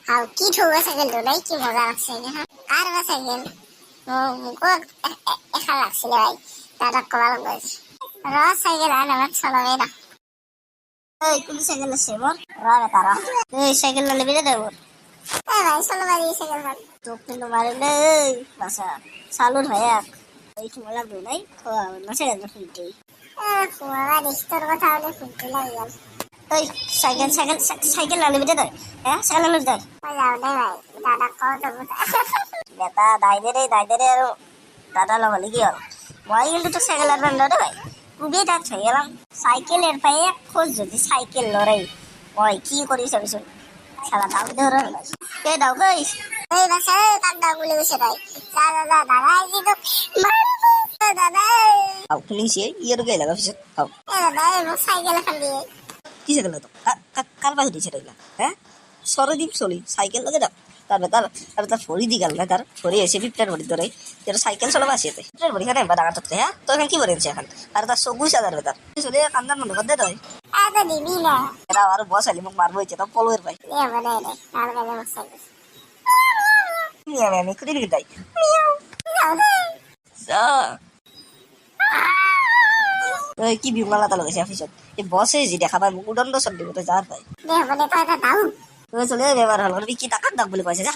হাও কি ঠোবা সাইকেল তো নাই কি মজা লাগছে হ্যাঁ আর বা সাইকেল মুকো একা লাগছিল ভাই দাদা কমাল গেছে র সাইকেল আর আমার চলাবে না এই কোন সাইকেল আছে মোর রে তারা এই সাইকেল না নেবে দেব এ ভাই চলো ভাই সাইকেল মার তো কিন্তু মারলে বাসা চালুর হয় এক এই তোমার লাগবে নাই না সাইকেল ফুলতে ফুয়া রেস্টোর কথা হলে ফুলতে লাগে গেল ওই সাইকেল সাইকেল সাইকেল না নেবে দে হ্যাঁ সাইকেল না দে যাও দে ভাই দাদা কত বেটা দাই দে রে আর দাদা লগলে কি হল মই কিন্তু তো সাইকেল আর বান্ধব দে ভাই খুবই ডাক হয়ে গেলাম সাইকেলের পায়ে এক খোঁজ যদি সাইকেল লড়াই ওই কি করিস শুন শালা দাও ধরে কে দাও কইস এই বাসা কাক দাও বলে বসে তাই দাদা দাদা এই তো মারবো দাদা আও পুলিশ ইয়ের গায়ে লাগা ফিসে আও এ দাদা এই সাইকেল খালি কি সাইকেল তো কার পাশে দিছে রাইলা হ্যাঁ সরদীপ চলি সাইকেল লাগে না তার ফরি দি গেল না তার ফরি এসে ফিফটার বডি ধরে যেটা সাইকেল চলাবা আসে ফিফটার বডি খানে বা ডাকাত হ্যাঁ তো এখন কি বলেছে এখন আর তার সবুজ আদার বেতার চলে কান্দার মনে করতে তো আদা দিবি না এরা আর বস আলি মুখ মারবো হইছে তো পলোয়ের ভাই এ বলে রে আর গালে সাইকেল আমি কুড়ি দিকে যাই কি বিমালা তালো গেছে অফিসত এই বসে যে দেখা পায় মুখ উদণ্ড সব দিব তো যার ভাই দে বলে তো এটা দাও চলে ব্যবহার হল কি টাকার দাম বলে কয়েছে যা